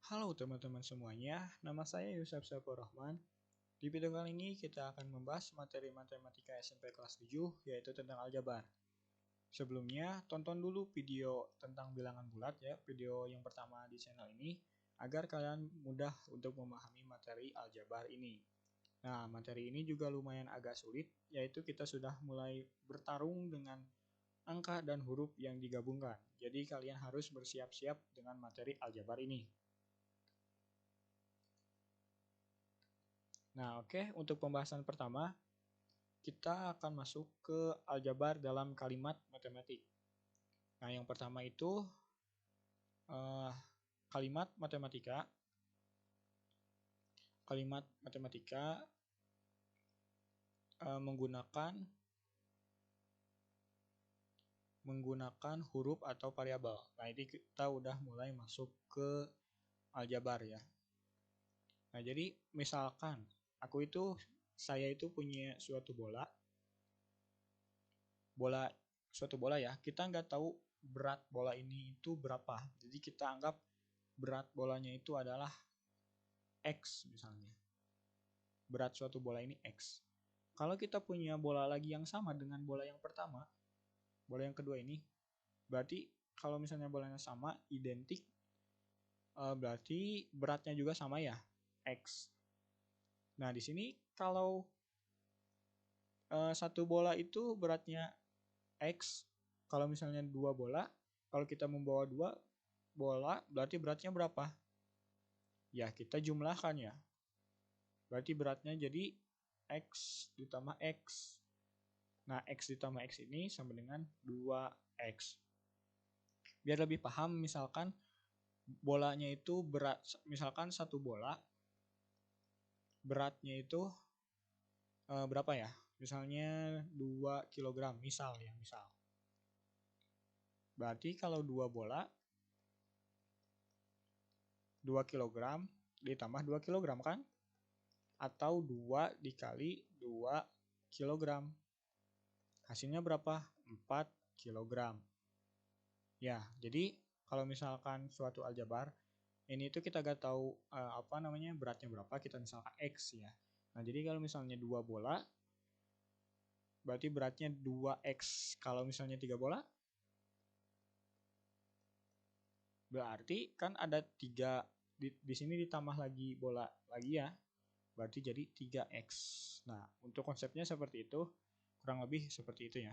Halo teman-teman semuanya, nama saya Yusuf Saifur Rahman. Di video kali ini kita akan membahas materi matematika SMP kelas 7, yaitu tentang aljabar. Sebelumnya, tonton dulu video tentang bilangan bulat ya, video yang pertama di channel ini, agar kalian mudah untuk memahami materi aljabar ini. Nah, materi ini juga lumayan agak sulit, yaitu kita sudah mulai bertarung dengan angka dan huruf yang digabungkan. Jadi kalian harus bersiap-siap dengan materi aljabar ini. Nah, oke, untuk pembahasan pertama, kita akan masuk ke aljabar dalam kalimat matematik. Nah, yang pertama itu kalimat matematika. Kalimat matematika menggunakan huruf atau variabel. Nah, ini kita udah mulai masuk ke aljabar ya. Nah, jadi misalkan saya itu punya suatu bola ya, kita nggak tahu berat bola ini itu berapa. Jadi kita anggap berat bolanya itu adalah X misalnya. Berat suatu bola ini X. Kalau kita punya bola lagi yang sama dengan bola yang pertama, bola yang kedua ini, berarti kalau misalnya bolanya sama, identik, berarti beratnya juga sama ya, X. Nah, di sini kalau satu bola itu beratnya X, kalau misalnya dua bola, kalau kita membawa dua bola, berarti beratnya berapa? Ya, kita jumlahkan ya. Berarti beratnya jadi X ditambah X. Nah, X ditambah X ini sama dengan 2X. Biar lebih paham, misalkan bolanya itu berat, misalkan satu bola, beratnya itu berapa ya? Misalnya 2 kg, misal. Berarti kalau 2 bola 2 kg ditambah 2 kg kan? Atau 2 dikali 2 kg. Hasilnya berapa? 4 kg. Ya, jadi kalau misalkan suatu aljabar, ini tuh kita gak tahu beratnya berapa, kita misalkan X ya. Nah, jadi kalau misalnya 2 bola, berarti beratnya 2X. Kalau misalnya 3 bola, berarti kan ada 3, di sini ditambah lagi bola lagi ya, berarti jadi 3X. Nah, untuk konsepnya seperti itu, kurang lebih seperti itu ya.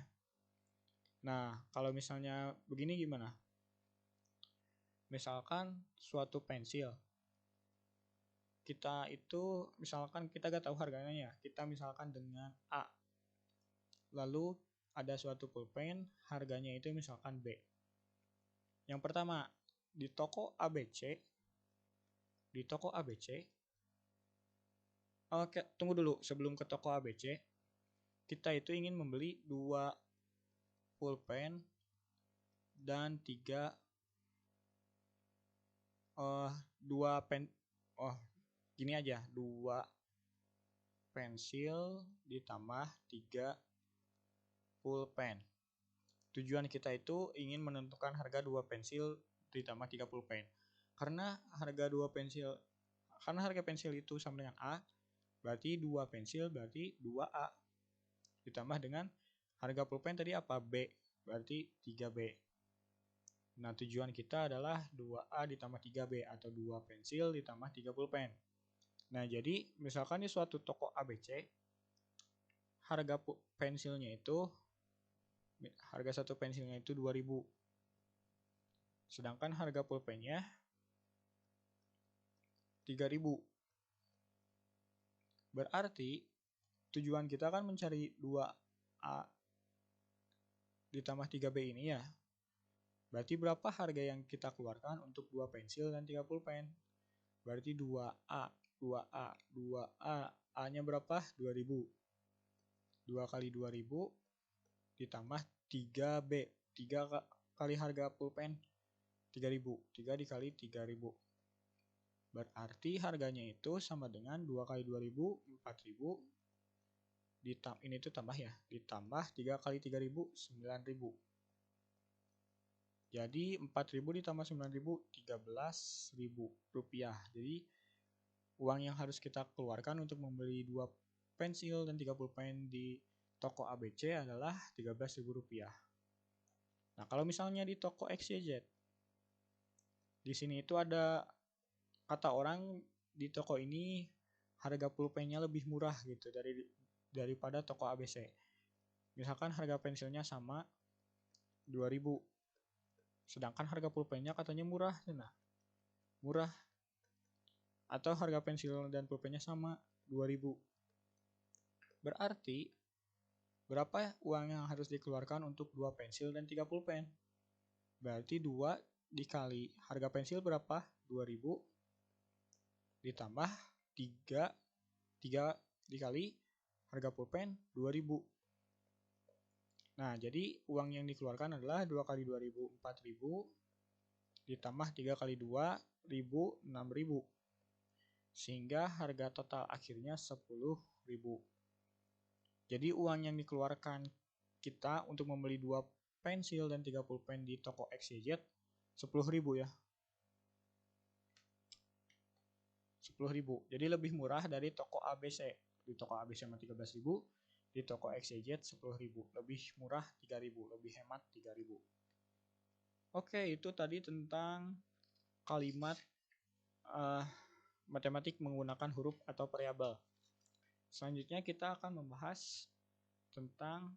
Nah, kalau misalnya begini gimana? Misalkan suatu pensil, kita itu misalkan kita gak tahu harganya ya, kita misalkan dengan A. Lalu ada suatu pulpen, harganya itu misalkan B. Yang pertama, di toko ABC, oke, tunggu dulu, sebelum ke toko ABC, kita itu ingin membeli 2 pulpen dan 2 pensil ditambah 3 pulpen. Tujuan kita itu ingin menentukan harga 2 pensil ditambah 3 pulpen. Karena harga pensil itu sama dengan A, berarti 2 pensil berarti 2A. Ditambah dengan harga pulpen tadi apa? B, berarti 3B. Nah, tujuan kita adalah 2A ditambah 3B atau 2 pensil ditambah 3 pulpen. Nah, jadi misalkan di suatu toko ABC, harga satu pensilnya itu 2.000. Sedangkan harga pulpennya 3.000. Berarti tujuan kita kan mencari 2A ditambah 3B ini ya. Berarti berapa harga yang kita keluarkan untuk 2 pensil dan 3 pulpen? Berarti 2A. A-nya berapa? 2.000. 2 kali 2.000 ditambah 3B. 3 kali harga pulpen 3.000. 3 dikali 3.000. Berarti harganya itu sama dengan 2 kali 2.000, 4.000. Ini tuh tambah ya. Ditambah 3 kali 3.000, 9.000. Jadi 4.000 ditambah 9.000, 13.000 rupiah. Jadi uang yang harus kita keluarkan untuk membeli 2 pensil dan 30 pen di toko ABC adalah 13.000 rupiah. Nah, kalau misalnya di toko XYZ, di sini itu ada kata orang di toko ini harga pulpennya lebih murah gitu daripada toko ABC. Misalkan harga pensilnya sama 2.000. Sedangkan harga pulpennya katanya murah. Nah, murah. Atau harga pensil dan pulpennya sama 2.000. Berarti berapa uang yang harus dikeluarkan untuk 2 pensil dan 3 pulpen? Berarti 2 dikali harga pensil berapa? 2.000 ditambah 3 dikali harga pulpen 2.000. Nah, jadi uang yang dikeluarkan adalah 2 kali 2.000 4.000 ditambah 3 kali 2 1.000 6.000. Sehingga harga total akhirnya 10.000. Jadi uang yang dikeluarkan kita untuk membeli 2 pensil dan 30 pen di toko XYZ 10.000 ya. 10.000. Jadi lebih murah dari toko ABC. Di toko ABC sama 13.000, di toko XYZ 10.000. Lebih murah 3.000, lebih hemat 3.000. Oke, itu tadi tentang kalimat matematik menggunakan huruf atau variabel. Selanjutnya kita akan membahas tentang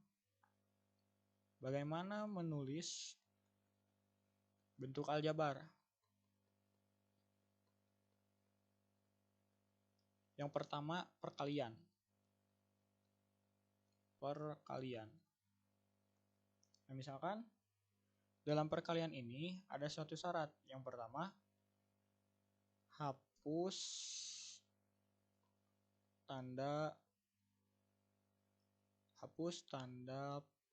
bagaimana menulis bentuk aljabar. Yang pertama, perkalian. Nah, misalkan dalam perkalian ini ada suatu syarat. Yang pertama, hapus tanda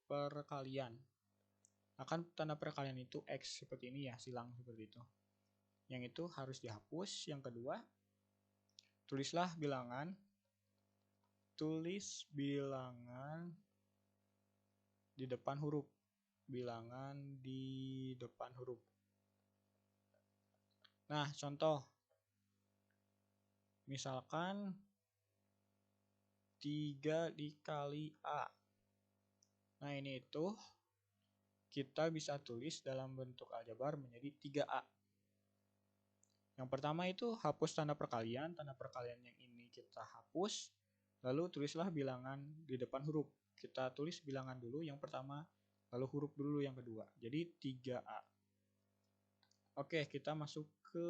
perkalian. Nah, kan tanda perkalian itu X seperti ini ya, silang seperti itu. Yang itu harus dihapus. Yang kedua, tulislah bilangan. Tulis bilangan di depan huruf. Bilangan di depan huruf. Nah, contoh. Misalkan 3 dikali A. Nah, ini itu kita bisa tulis dalam bentuk aljabar menjadi 3A. Yang pertama itu hapus tanda perkalian. Tanda perkalian yang ini kita hapus. Lalu tulislah bilangan di depan huruf. Kita tulis bilangan dulu yang pertama, lalu huruf dulu yang kedua. Jadi 3A. Oke, kita masuk ke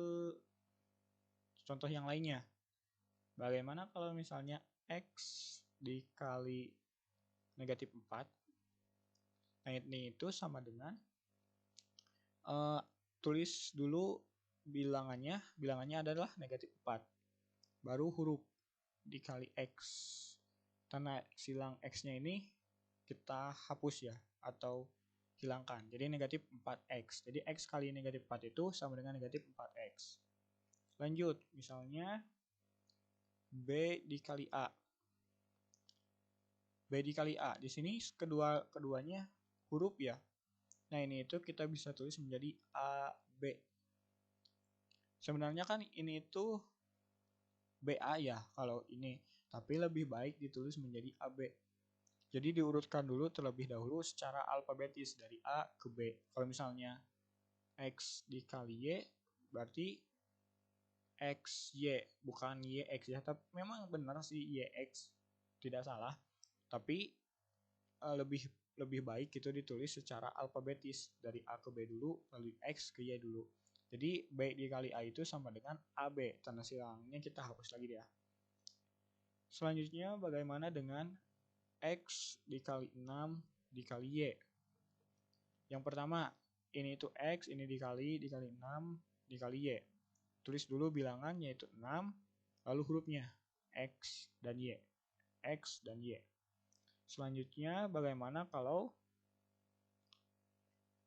contoh yang lainnya. Bagaimana kalau misalnya X dikali negatif 4. Nah, ini itu sama dengan tulis dulu bilangannya adalah negatif 4. Baru huruf dikali X. Tanda silang X-nya ini kita hapus ya, atau hilangkan. Jadi negatif 4X. Jadi X kali negatif 4 itu sama dengan negatif 4X. Lanjut, misalnya B dikali A. B dikali A. Di sini keduanya huruf ya. Nah, ini itu kita bisa tulis menjadi AB. Sebenarnya kan ini itu BA ya kalau ini, tapi lebih baik ditulis menjadi AB. Jadi diurutkan dulu terlebih dahulu secara alfabetis dari A ke B. Kalau misalnya X dikali Y, berarti XY, bukan YX ya. Tapi memang benar sih YX, tidak salah. Tapi lebih baik itu ditulis secara alfabetis dari A ke B dulu, lalu X ke Y dulu. Jadi B dikali A itu sama dengan AB. Tanda silangnya kita hapus lagi ya. Selanjutnya bagaimana dengan X dikali 6 dikali Y. Yang pertama, ini itu X, ini dikali 6 dikali Y. Tulis dulu bilangan yaitu 6, lalu hurufnya X dan Y. X dan Y. Selanjutnya bagaimana kalau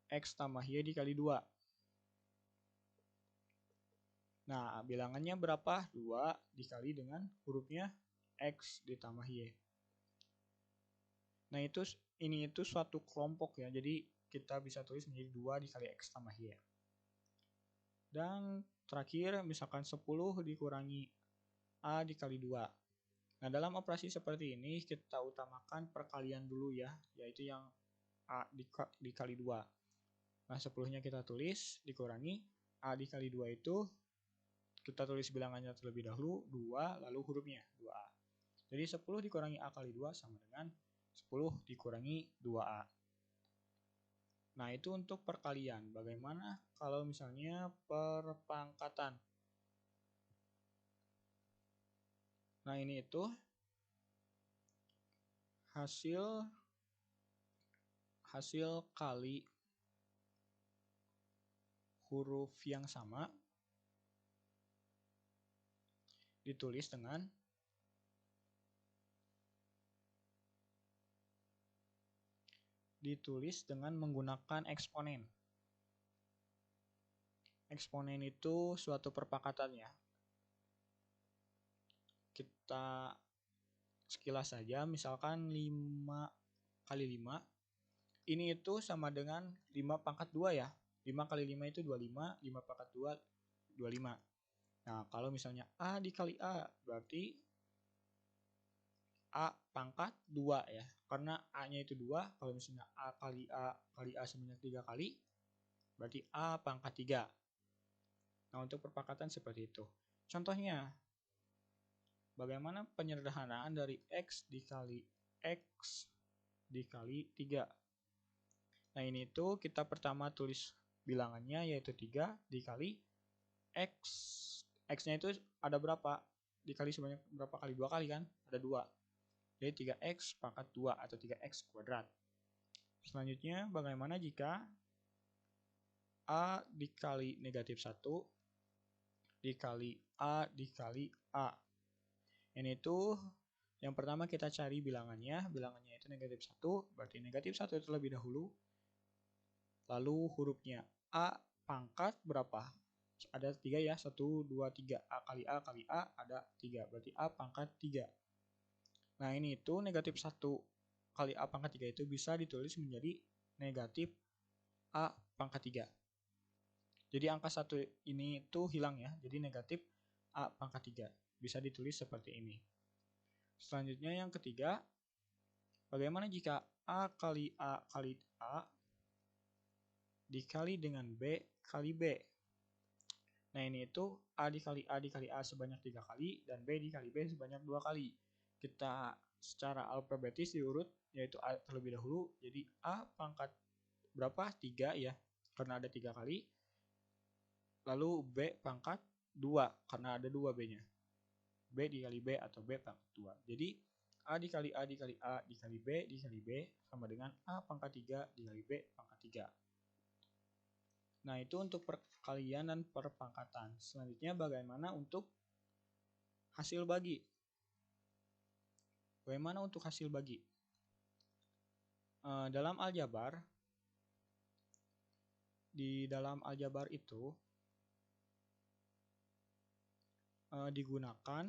X tambah Y dikali 2. Nah, bilangannya berapa? 2 dikali dengan hurufnya X ditambah Y. Nah, ini itu suatu kelompok ya. Jadi kita bisa tulis menjadi 2 dikali X tambah Y. Dan terakhir, misalkan 10 dikurangi A dikali 2. Nah, dalam operasi seperti ini kita utamakan perkalian dulu ya, yaitu yang A dikali 2. Nah, 10-nya kita tulis, dikurangi A dikali 2 itu kita tulis bilangannya terlebih dahulu, 2, lalu hurufnya 2A. Jadi 10 dikurangi A kali 2 sama dengan 10 dikurangi 2A. Nah, itu untuk perkalian. Bagaimana kalau misalnya perpangkatan? Nah, ini itu hasil kali huruf yang sama ditulis dengan menggunakan eksponen. Eksponen itu suatu perpangkatan ya. Kita sekilas saja, misalkan 5 kali 5 ini itu sama dengan 5 pangkat 2 ya. 5 kali 5 itu 25, 5 pangkat 2 25. Nah, kalau misalnya A dikali A berarti A pangkat 2 ya. Karena A-nya itu 2, kalau misalnya A kali A sebanyak 3 kali berarti A pangkat 3. Nah, untuk perpangkatan seperti itu. Contohnya, bagaimana penyederhanaan dari X dikali 3. Nah, ini tuh kita pertama tulis bilangannya yaitu 3 dikali X. X-nya itu ada berapa? Dikali sebanyak berapa kali? 2 kali kan? Ada 2. Jadi 3X pangkat 2 atau 3X kuadrat. Selanjutnya, bagaimana jika A dikali negatif 1 dikali A dikali A? Ini tuh yang pertama kita cari bilangannya itu negatif 1, berarti negatif 1 terlebih dahulu. Lalu hurufnya A pangkat berapa? Ada 3 ya, 1, 2, 3. A kali A ada 3, berarti A pangkat 3. Nah, ini itu negatif 1 kali A pangkat 3 itu bisa ditulis menjadi negatif A pangkat 3. Jadi angka 1 ini tuh hilang ya, jadi negatif A pangkat 3. Bisa ditulis seperti ini. Selanjutnya yang ketiga, bagaimana jika A kali A kali A dikali dengan B kali B? Nah, ini itu A dikali A sebanyak 3 kali dan B dikali B sebanyak 2 kali. Kita secara alfabetis diurut, yaitu A terlebih dahulu. Jadi A pangkat berapa? 3 ya, karena ada 3 kali. Lalu B pangkat 2, karena ada 2 B-nya. B dikali B atau B pangkat 2. Jadi A dikali A dikali A dikali B sama dengan A pangkat 3 dikali B pangkat 3. Nah, itu untuk perkalian dan perpangkatan. Selanjutnya bagaimana untuk hasil bagi? Bagaimana untuk hasil bagi? Dalam aljabar, di dalam aljabar itu digunakan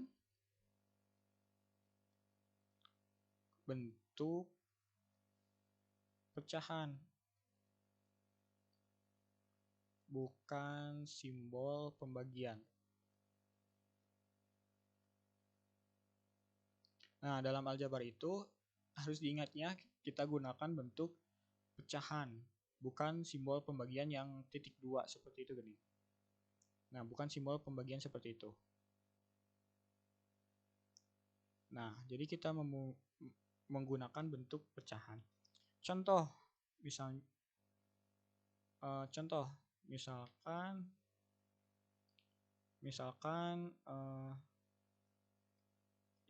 bentuk pecahan, bukan simbol pembagian. Nah, dalam aljabar itu harus diingatnya kita gunakan bentuk pecahan, bukan simbol pembagian yang titik 2 seperti itu gini. Nah, bukan simbol pembagian seperti itu. Nah, jadi kita menggunakan bentuk pecahan. Contoh, misalkan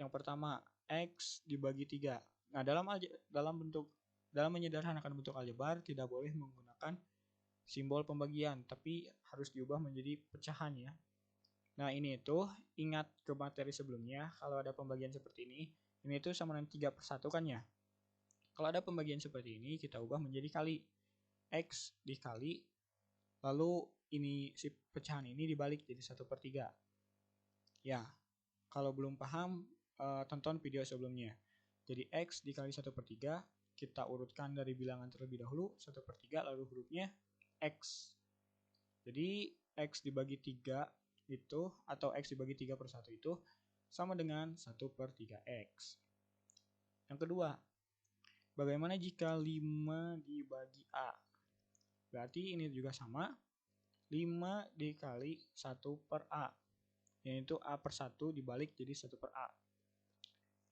yang pertama X dibagi 3. Nah, dalam menyederhanakan bentuk aljabar tidak boleh menggunakan simbol pembagian, tapi harus diubah menjadi pecahan ya. Nah, ini itu ingat ke materi sebelumnya, kalau ada pembagian seperti ini itu sama dengan 3/1 kan ya. Kalau ada pembagian seperti ini, kita ubah menjadi kali. X dikali, lalu ini si pecahan ini dibalik jadi 1/3. Ya, kalau belum paham, tonton video sebelumnya. Jadi X dikali 1/3, kita urutkan dari bilangan terlebih dahulu 1/3 lalu hurufnya X. Jadi X dibagi 3 itu atau X dibagi 3/1 itu sama dengan 1/3X. Yang kedua, bagaimana jika 5 dibagi A? Berarti ini juga sama, 5 dikali 1/A, yaitu A/1 dibalik jadi 1/A.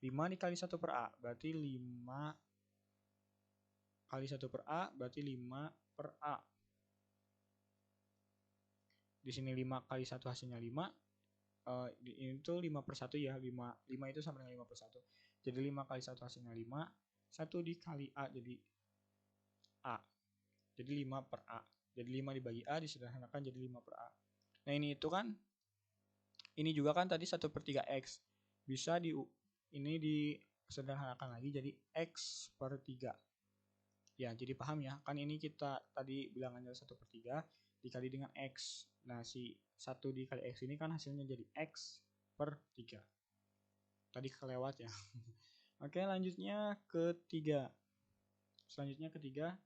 5 dikali 1/A, berarti 5 kali 1/A, berarti 5/A. Di sini 5 kali 1 hasilnya 5. Ini tuh 5/1 ya, 5 itu sama dengan 5/1. Jadi 5 kali 1 hasilnya 5, 1 dikali A jadi A. Jadi 5/A. Jadi 5 dibagi A disederhanakan jadi 5/A. Nah ini juga kan tadi 1/3X. Bisa ini disederhanakan lagi jadi X/3. Ya, jadi paham ya. Kan ini kita tadi bilangannya 1/3 dikali dengan X. Nah, si 1 dikali X ini kan hasilnya jadi X/3. Tadi kelewat ya. Oke, selanjutnya ketiga.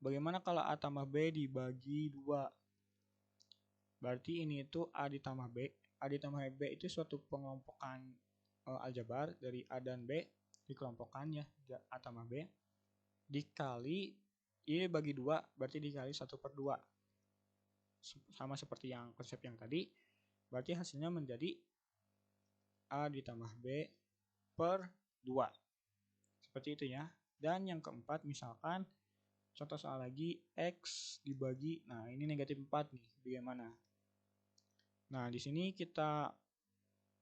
Bagaimana kalau A tambah B dibagi 2? Berarti ini itu A ditambah B. A ditambah B itu suatu pengelompokan aljabar dari A dan B dikelompokkan ya, A tambah B. Dikali, ini bagi 2, berarti dikali 1/2. Sama seperti yang konsep yang tadi. Berarti hasilnya menjadi A ditambah B per 2. Seperti itu ya. Dan yang keempat, misalkan contoh soal lagi X dibagi, nah ini negatif 4 nih, bagaimana? Nah di sini kita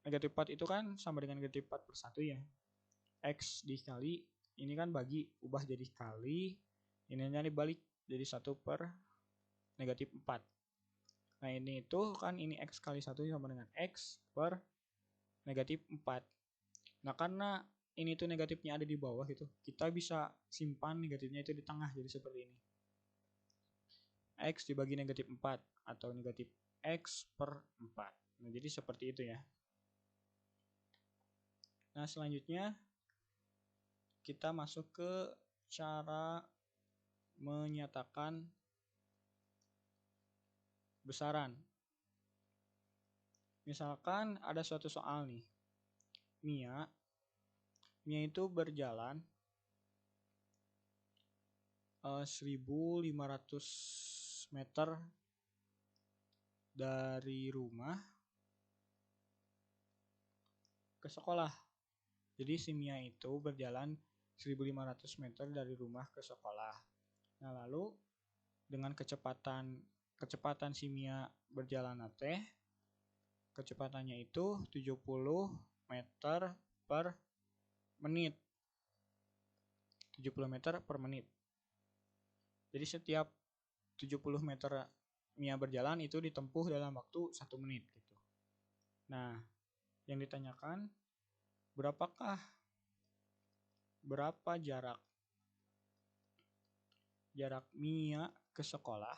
negatif 4 itu kan sama dengan negatif 4/1 ya. X dikali, ini kan bagi, ubah jadi kali, ininya dibalik jadi 1/-4. Nah ini itu kan ini X kali 1 sama dengan X per negatif 4. Nah karena ini tuh negatifnya ada di bawah gitu, kita bisa simpan negatifnya itu di tengah jadi seperti ini. X dibagi negatif 4 atau negatif X/4. Nah jadi seperti itu ya. Nah selanjutnya kita masuk ke cara menyatakan besaran. Misalkan ada suatu soal nih, Mia itu berjalan 1.500 meter dari rumah ke sekolah. Jadi si Mia itu berjalan 1.500 meter dari rumah ke sekolah. Nah lalu dengan kecepatan si Mia berjalan teh, kecepatannya itu 70 meter per menit. 70 meter per menit. Jadi setiap 70 meter Mia berjalan itu ditempuh dalam waktu 1 menit gitu. Nah, yang ditanyakan berapa jarak Mia ke sekolah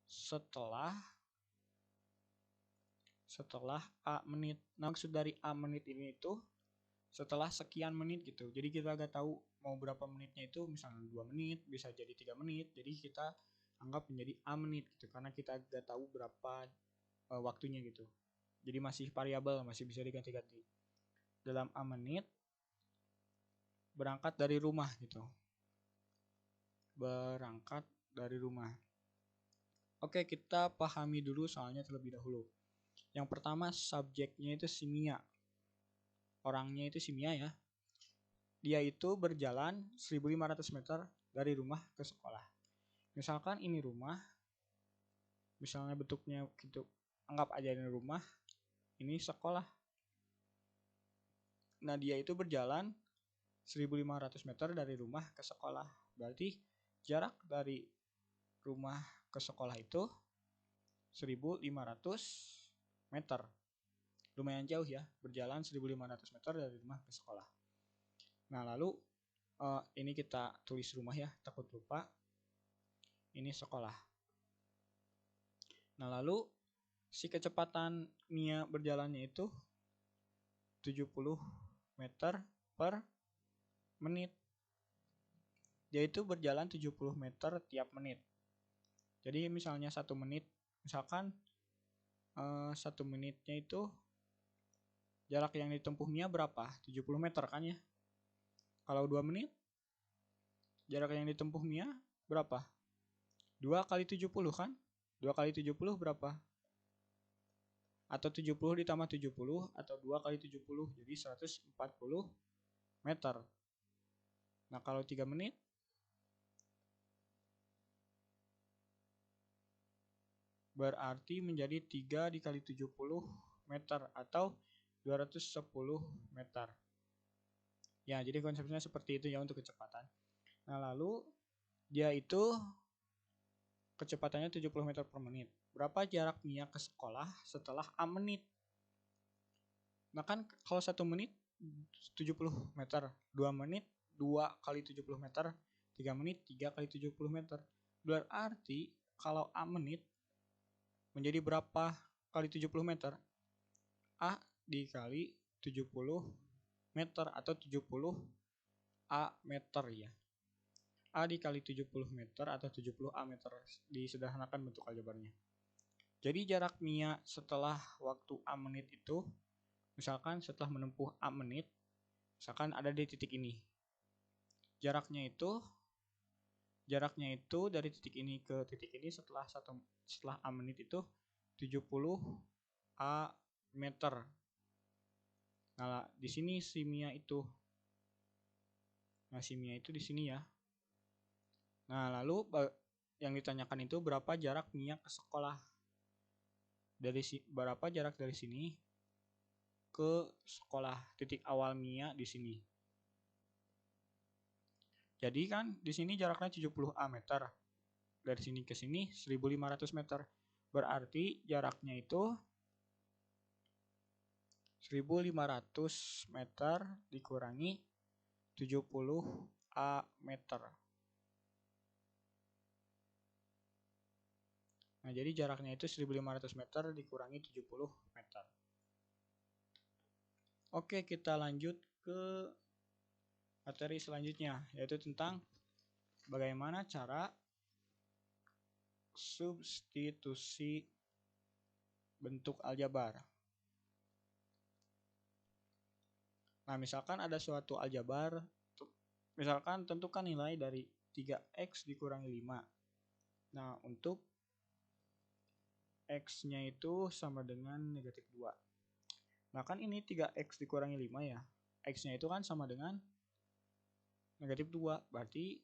setelah A menit. Nah, maksud dari A menit ini itu setelah sekian menit gitu. Jadi kita gak tahu mau berapa menitnya itu, misalnya 2 menit, bisa jadi 3 menit. Jadi kita anggap menjadi A menit gitu karena kita gak tahu berapa waktunya gitu. Jadi masih variabel, masih bisa diganti-ganti. Dalam A menit berangkat dari rumah gitu. Berangkat dari rumah. Oke, kita pahami dulu soalnya terlebih dahulu. Yang pertama, subjeknya itu si Mia. Orangnya itu si Mia ya. Dia itu berjalan 1.500 meter dari rumah ke sekolah. Misalkan ini rumah, misalnya bentuknya gitu, anggap aja ini rumah, ini sekolah. Nah dia itu berjalan 1.500 meter dari rumah ke sekolah. Berarti jarak dari rumah ke sekolah itu 1.500 meter. Lumayan jauh ya, berjalan 1.500 meter dari rumah ke sekolah. Nah lalu ini kita tulis rumah ya, takut lupa. Ini sekolah. Nah lalu si kecepatan Mia berjalannya itu 70 meter per menit. Yaitu berjalan 70 meter tiap menit. Jadi misalnya 1 menit, misalkan 1 menitnya itu jarak yang ditempuhnya berapa? 70 meter kan ya. Kalau 2 menit, jarak yang ditempuh Mia berapa? 2 kali 70 kan? 2 kali 70 berapa? Atau 70 ditambah 70 atau 2 kali 70, jadi 140 meter. Nah kalau 3 menit, berarti menjadi 3 dikali 70 meter atau 210 meter. Ya, jadi konsepnya seperti itu ya untuk kecepatan. Nah, lalu dia itu kecepatannya 70 meter per menit. Berapa jarak Mia ke sekolah setelah A menit? Nah kan kalau 1 menit 70 meter, 2 menit 2 kali 70 meter, 3 menit 3 kali 70 meter. Berarti kalau A menit menjadi berapa kali 70 meter? A dikali 70 meter atau 70 A meter ya. A dikali 70 meter atau 70 A meter, disederhanakan bentuk aljabarnya. Jadi jarak Mia setelah waktu A menit itu, misalkan setelah menempuh A menit, misalkan ada di titik ini. Jaraknya itu dari titik ini ke titik ini setelah A menit itu 70 A meter. Nah, di sini si Mia itu. Nah, si Mia itu di sini ya. Nah, lalu yang ditanyakan itu berapa jarak Mia ke sekolah? Berapa jarak dari sini ke sekolah, titik awal Mia di sini. Jadi kan di sini jaraknya 70 A meter. Dari sini ke sini 1500 meter. Berarti jaraknya itu 1500 meter dikurangi 70 A meter. Nah, jadi jaraknya itu 1500 meter dikurangi 70 meter. Oke, kita lanjut ke materi selanjutnya, yaitu tentang bagaimana cara substitusi bentuk aljabar. Nah, misalkan ada suatu aljabar, misalkan tentukan nilai dari 3x dikurangi 5. Nah, untuk x-nya itu sama dengan negatif 2. Nah, kan ini 3x dikurangi 5 ya. X-nya itu kan sama dengan negatif 2. Berarti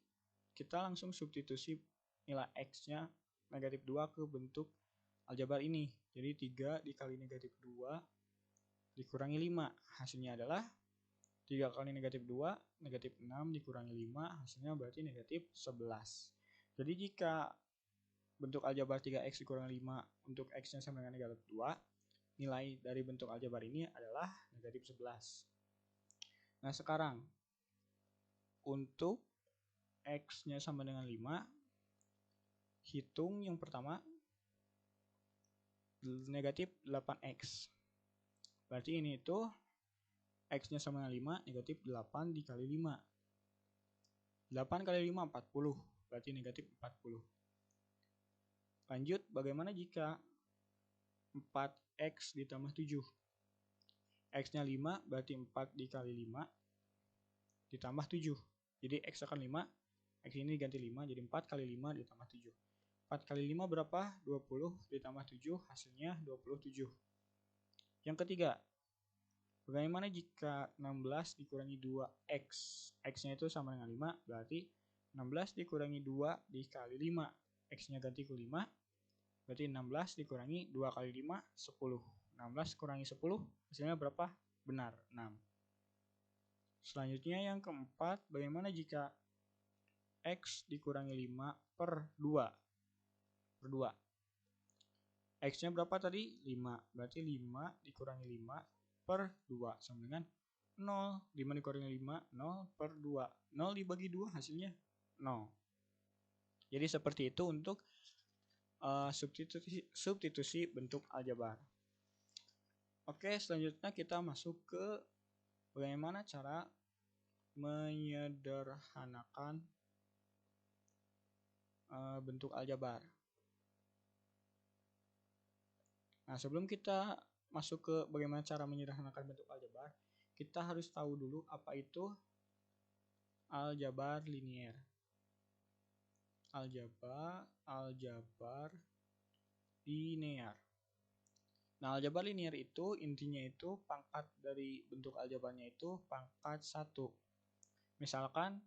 kita langsung substitusi nilai x-nya negatif 2 ke bentuk aljabar ini. Jadi 3 dikali negatif 2 dikurangi 5. Hasilnya adalah 3 kali negatif 2, negatif 6 dikurangi 5, hasilnya berarti negatif 11. Jadi jika bentuk aljabar 3x dikurangi 5 untuk x-nya sama dengan negatif 2, nilai dari bentuk aljabar ini adalah negatif 11. Nah sekarang, untuk x-nya sama dengan 5, hitung yang pertama, negatif 8x. Berarti ini itu x-nya sama dengan 5, negatif 8 dikali 5. 8 kali 5, 40. Berarti negatif 40. Lanjut, bagaimana jika 4x ditambah 7? X-nya 5, berarti 4 dikali 5 ditambah 7. Jadi x akan 5, x ini ganti 5, jadi 4 kali 5 ditambah 7. 4 kali 5 berapa? 20 ditambah 7, hasilnya 27. Yang ketiga, bagaimana jika 16 dikurangi 2x? X-nya itu sama dengan 5, berarti 16 dikurangi 2 dikali 5. X-nya ganti ke 5, berarti 16 dikurangi 2 kali 5, 10. 16 kurangi 10, hasilnya berapa? Benar, 6. Selanjutnya yang keempat, bagaimana jika x dikurangi 5 per 2? Per 2. X-nya berapa tadi? 5. Berarti 5 dikurangi 5 per 2 sama dengan 0. 5 dikurangi 5, 0 per 2. 0 dibagi 2 hasilnya 0. Jadi seperti itu untuk substitusi bentuk aljabar. Oke, selanjutnya kita masuk ke bagaimana cara menyederhanakan bentuk aljabar. Nah, sebelum kita masuk ke bagaimana cara menyederhanakan bentuk aljabar, kita harus tahu dulu apa itu aljabar linier. Aljabar linear. Nah, aljabar linear itu intinya itu pangkat dari bentuk aljabarnya itu pangkat 1. Misalkan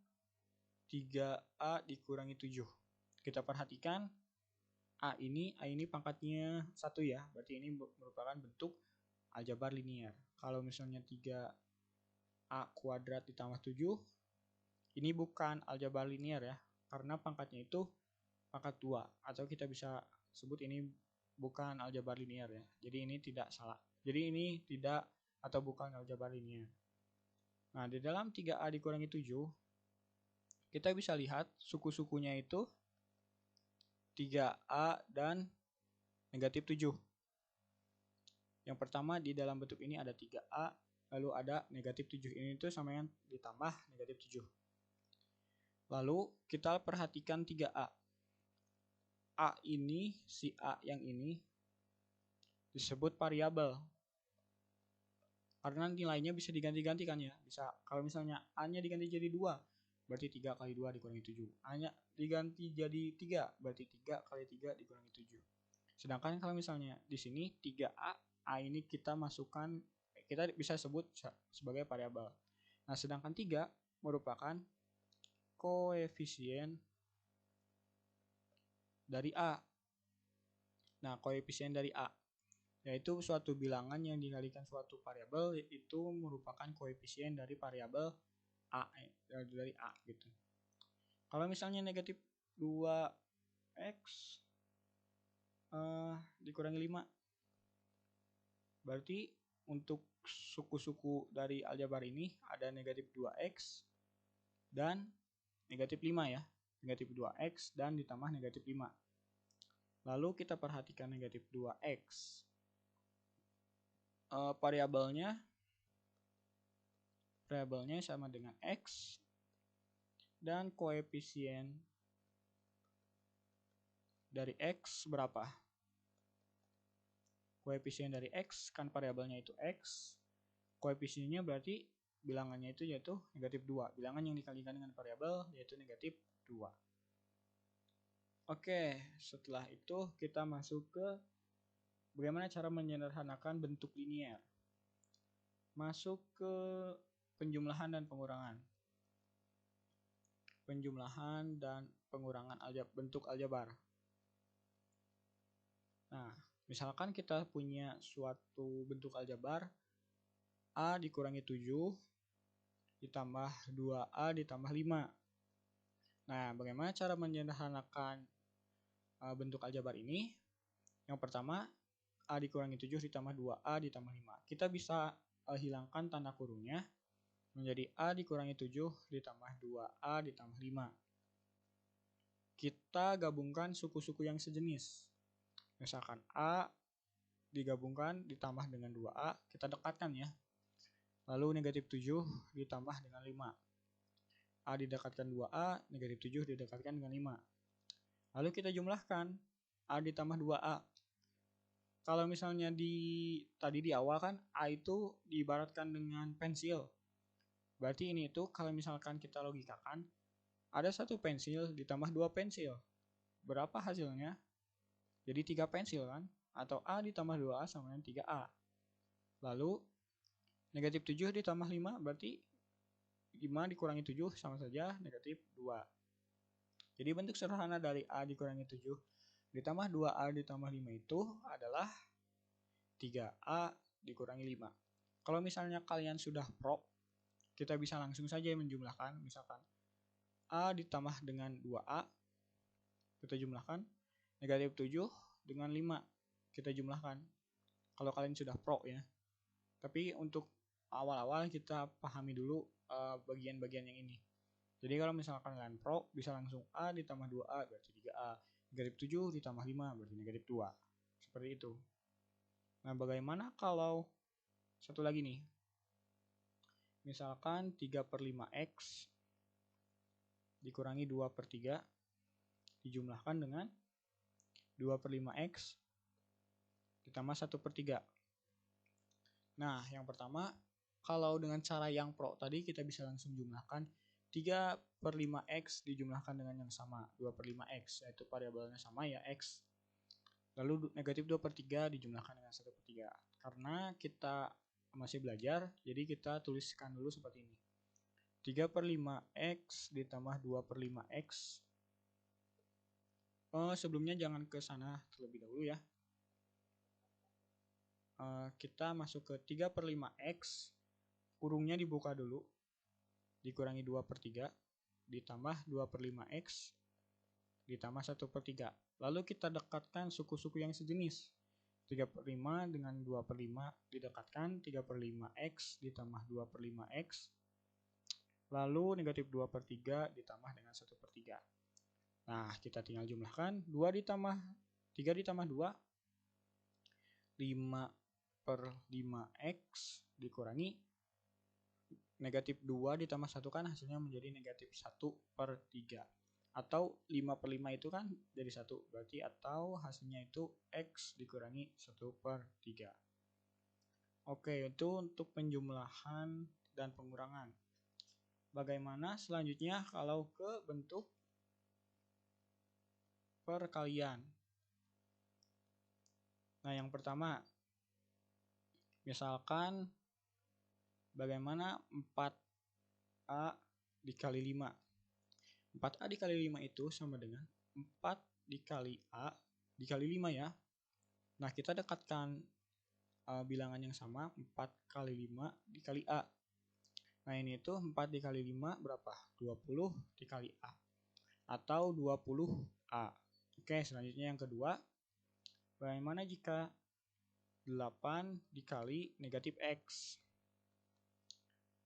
3A dikurangi 7. Kita perhatikan A ini pangkatnya 1 ya. Berarti ini merupakan bentuk aljabar linear. Kalau misalnya 3A kuadrat ditambah 7, ini bukan aljabar linear ya. Karena pangkatnya itu pangkat 2. Atau kita bisa sebut ini bukan aljabar linear ya. Jadi ini tidak salah. Jadi ini tidak atau bukan aljabar linear. Nah, di dalam 3A dikurangi 7, kita bisa lihat suku-sukunya itu 3A dan negatif 7. Yang pertama di dalam bentuk ini ada 3A, lalu ada negatif 7. Ini tuh sama yang ditambah negatif 7. Lalu kita perhatikan 3A. A ini, si A yang ini disebut variabel. Karena nilainya bisa diganti-gantikan ya. Bisa kalau misalnya A-nya diganti jadi 2, berarti 3 kali 2 dikurangi 7. A-nya diganti jadi 3, berarti 3 kali 3 dikurangi 7. Sedangkan kalau misalnya di sini 3A, A ini kita masukkan, kita bisa sebut sebagai variabel. Nah, sedangkan 3 merupakan koefisien dari A. Nah, koefisien dari A yaitu suatu bilangan yang dikalikan suatu variabel, itu merupakan koefisien dari variabel A, dari A gitu. Kalau misalnya negatif 2x dikurangi 5, berarti untuk suku-suku dari aljabar ini ada negatif 2x dan negatif 5 ya. Negatif 2x dan ditambah negatif 5. Lalu kita perhatikan negatif 2x. Variabelnya sama dengan x dan koefisien dari x berapa? Koefisien dari x kan variabelnya itu x. Koefisiennya berarti bilangannya itu yaitu negatif 2. Bilangan yang dikalikan dengan variabel yaitu negatif 2. Oke, setelah itu kita masuk ke bagaimana cara menyederhanakan bentuk linier. Masuk ke penjumlahan dan pengurangan. Penjumlahan dan pengurangan bentuk aljabar. Nah, misalkan kita punya suatu bentuk aljabar A dikurangi 7 ditambah 2A ditambah 5. Nah, bagaimana cara menyederhanakan bentuk aljabar ini? Yang pertama, A dikurangi 7 ditambah 2A ditambah 5. Kita bisa hilangkan tanda kurungnya menjadi A dikurangi 7 ditambah 2A ditambah 5. Kita gabungkan suku-suku yang sejenis. Misalkan A digabungkan ditambah dengan 2A, kita dekatkan ya. Lalu negatif 7 ditambah dengan 5. A didekatkan 2A, negatif 7 didekatkan dengan 5. Lalu kita jumlahkan A ditambah 2A. Kalau misalnya tadi di awal kan A itu diibaratkan dengan pensil. Berarti ini itu kalau misalkan kita logikakan ada 1 pensil ditambah 2 pensil. Berapa hasilnya? Jadi 3 pensil kan? Atau A ditambah 2A sama dengan 3A. Lalu negatif 7 ditambah 5 berarti 5 dikurangi 7 sama saja negatif 2. Jadi bentuk sederhana dari A dikurangi 7 ditambah 2A ditambah 5 itu adalah 3A dikurangi 5. Kalau misalnya kalian sudah pro, kita bisa langsung saja menjumlahkan. Misalkan A ditambah dengan 2A, kita jumlahkan. Negatif 7 dengan 5, kita jumlahkan. Kalau kalian sudah pro ya. Tapi untuk awal-awal kita pahami dulu bagian-bagian yang ini. Jadi kalau misalkan kalian pro, bisa langsung A ditambah 2A berarti 3A. Negatif 7 ditambah 5 berarti negatif 2. Seperti itu. Nah, bagaimana kalau satu lagi nih. Misalkan 3/5x dikurangi 2/3 dijumlahkan dengan 2/5x ditambah 1/3. Nah, yang pertama, kalau dengan cara yang pro tadi kita bisa langsung jumlahkan 3/5x dijumlahkan dengan yang sama 2/5x, yaitu variabelnya sama ya x. Lalu negatif 2/3 dijumlahkan dengan 1/3. Karena kita masih belajar, jadi kita tuliskan dulu seperti ini. 3/5x ditambah 2/5x. Sebelumnya jangan ke sana terlebih dahulu ya. Kita masuk ke 3/5x, kurungnya dibuka dulu, dikurangi 2/3 ditambah 2/5x ditambah 1/3. Lalu kita dekatkan suku-suku yang sejenis. 3/5 dengan 2/5 didekatkan, 3/5x ditambah 2/5x, lalu negatif 2/3 ditambah dengan 1/3. Nah, kita tinggal jumlahkan 3 ditambah 2, 5/5x dikurangi negatif 2 ditambah 1 kan hasilnya menjadi negatif 1/3. Atau 5/5 itu kan jadi 1, berarti atau hasilnya itu x dikurangi 1/3. Oke, itu untuk penjumlahan dan pengurangan. Bagaimana selanjutnya kalau ke bentuk perkalian? Nah, yang pertama, misalkan bagaimana 4A dikali 5. 4A dikali 5 itu sama dengan 4 dikali A dikali 5 ya. Nah, kita dekatkan bilangan yang sama, 4 kali 5 dikali A. Nah, ini itu 4 dikali 5 berapa? 20 dikali A. Atau 20A. Oke, selanjutnya yang kedua. Bagaimana jika 8 dikali negatif X?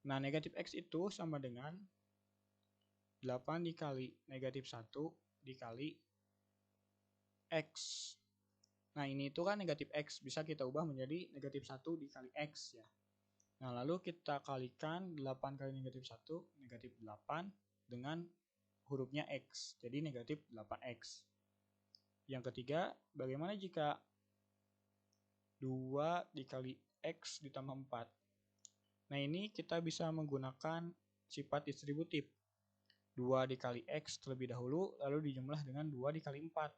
Nah, negatif X itu sama dengan 8 dikali negatif 1 dikali X. Nah, ini itu kan negatif X, bisa kita ubah menjadi negatif 1 dikali X ya. Nah, lalu kita kalikan 8 kali negatif 1, negatif 8 dengan hurufnya X, jadi negatif 8X. Yang ketiga, bagaimana jika 2 dikali X ditambah 4? Nah, ini kita bisa menggunakan sifat distributif. 2 dikali X terlebih dahulu, lalu dijumlah dengan 2 dikali 4.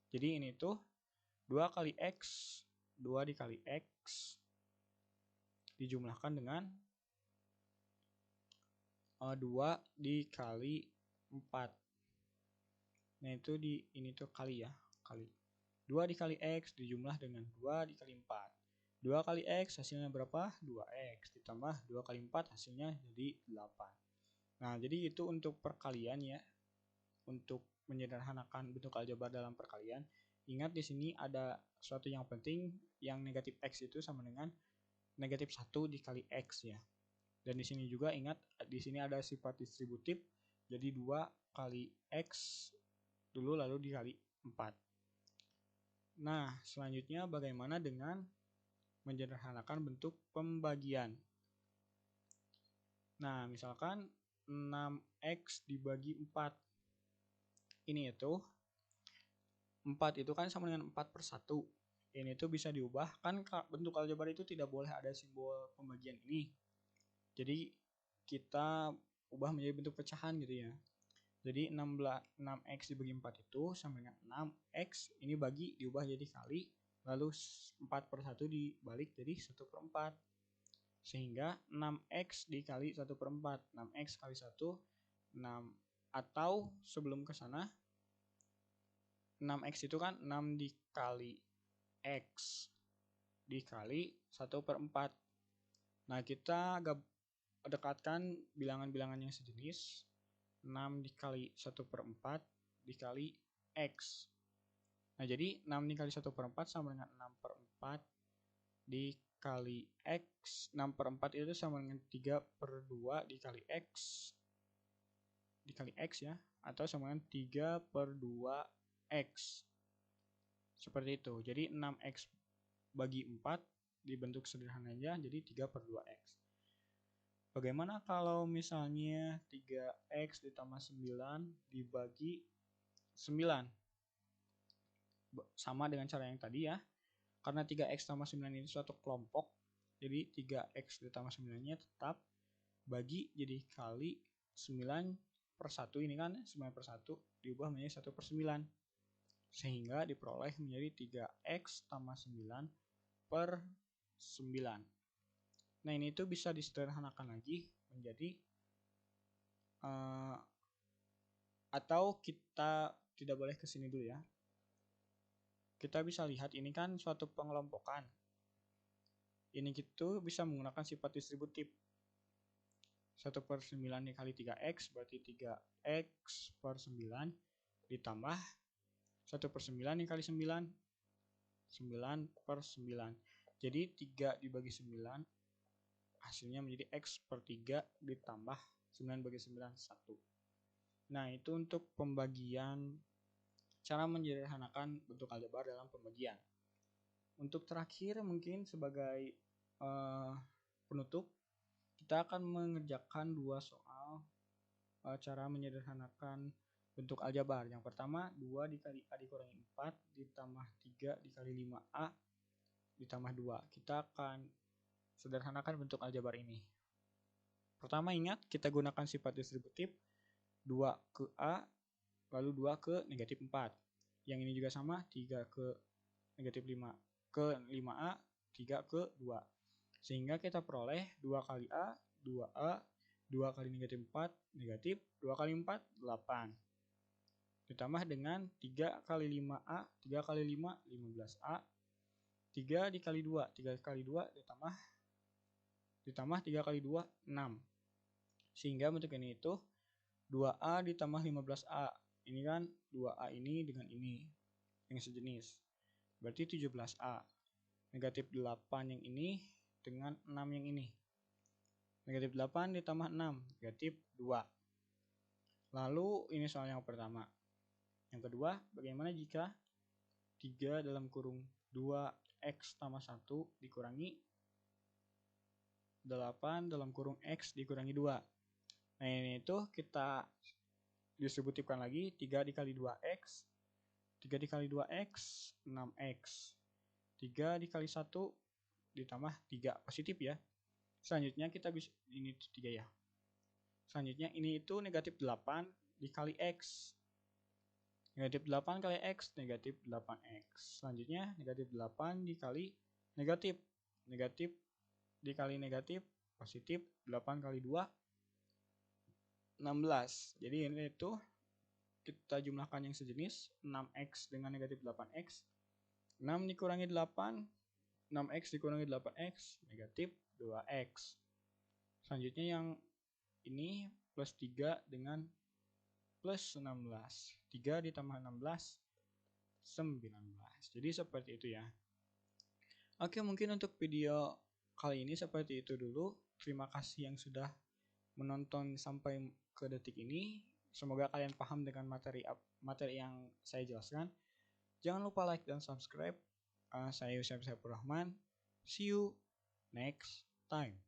Jadi ini tuh 2 kali X, 2 dikali X dijumlahkan dengan 2 dikali 4. Nah, itu ini tuh kali ya, kali. 2 dikali X dijumlah dengan 2 dikali 4. 2 kali X hasilnya berapa? 2X ditambah 2 kali 4 hasilnya jadi 8. Nah, jadi itu untuk perkalian ya. Untuk menyederhanakan bentuk aljabar dalam perkalian. Ingat di sini ada sesuatu yang penting, yang negatif X itu sama dengan negatif 1 dikali X ya. Dan di sini juga ingat, di sini ada sifat distributif, jadi 2 kali X dulu lalu dikali 4. Nah, selanjutnya bagaimana dengan menyederhanakan bentuk pembagian? Nah, misalkan 6X dibagi 4. Ini itu 4 itu kan sama dengan 4/1. Ini tuh bisa diubah, kan bentuk aljabar itu tidak boleh ada simbol pembagian ini. Jadi kita ubah menjadi bentuk pecahan gitu ya. Jadi 6X dibagi 4 itu sama dengan 6X ini bagi diubah jadi kali, lalu 4/1 dibalik jadi 1/4. Sehingga 6X dikali 1/4. 6X kali 1, 6. Atau sebelum ke sana, 6X itu kan 6 dikali X dikali 1/4. Nah, kita dekatkan bilangan-bilangan yang sejenis. 6 dikali 1/4 dikali X. Nah, jadi 6 dikali 1/4 sama dengan 6/4 dikali X. 6/4 itu sama dengan 3/2 dikali X dikali X ya. Atau sama dengan 3/2X. Seperti itu. Jadi 6X bagi 4 dibentuk sederhana aja jadi 3/2x. Bagaimana kalau misalnya 3x ditambah 9 dibagi 9? Sama dengan cara yang tadi ya. Karena 3x tambah 9 ini suatu kelompok, jadi 3x ditambah 9-nya tetap bagi jadi kali 9/1 ini kan 9/1 diubah menjadi 1/9. Sehingga diperoleh menjadi 3x tambah 9/9. Nah ini tuh bisa disederhanakan lagi menjadi atau kita tidak boleh ke sini dulu ya. Kita bisa lihat ini kan suatu pengelompokan. Ini gitu bisa menggunakan sifat distributif. 1/9 dikali 3x berarti 3x/9 ditambah 1/9 dikali 9, 9/9. Jadi 3 dibagi 9 hasilnya menjadi x/3 ditambah 9/9 1. Nah itu untuk pembagian, cara menyederhanakan bentuk aljabar dalam pembagian. Untuk terakhir mungkin sebagai penutup, kita akan mengerjakan 2 soal cara menyederhanakan bentuk aljabar. Yang pertama 2 dikali A dikurangi 4 ditambah 3 dikali 5A ditambah 2. Kita akan sederhanakan bentuk aljabar ini. Pertama ingat kita gunakan sifat distributif 2 ke A lalu 2 ke negatif 4. Yang ini juga sama 3 ke negatif 5 ke 5A 3 ke 2. Sehingga kita peroleh 2 kali A 2A 2 kali negatif 4 negatif 2 kali 4 8 ditambah dengan 3 kali 5A 3 kali 5 15A 3 dikali 2 3 kali 2 ditambah 3 kali 2 6. Sehingga bentuk ini itu 2A ditambah 15A. Ini kan 2A ini dengan ini yang sejenis. Berarti 17A. Negatif 8 yang ini dengan 6 yang ini. Negatif 8 ditambah 6, negatif 2. Lalu ini soal yang pertama. Yang kedua, bagaimana jika 3 dalam kurung 2x tambah 1 dikurangi 8 dalam kurung x dikurangi 2. Nah ini itu kita distributifkan lagi 3 dikali 2x 3 dikali 2x 6x 3 dikali 1 ditambah 3 positif ya. Selanjutnya kita bisa ini 3 ya. Selanjutnya ini itu negatif 8 dikali x. Negatif 8 kali x negatif 8x. Selanjutnya negatif 8 dikali negatif. Negatif dikali negatif positif 8 kali 2 16. Jadi ini itu kita jumlahkan yang sejenis 6x dengan negatif 8x. 6 dikurangi 8 6x dikurangi 8x negatif 2x. Selanjutnya yang ini plus 3 dengan plus 16. 3 ditambah 16 19. Jadi seperti itu ya. Oke, mungkin untuk video kali ini seperti itu dulu. Terima kasih yang sudah menonton sampai ke detik ini. Semoga kalian paham dengan materi yang saya jelaskan. Jangan lupa like dan subscribe. Saya Yusuf Saifur Rahman. See you next time.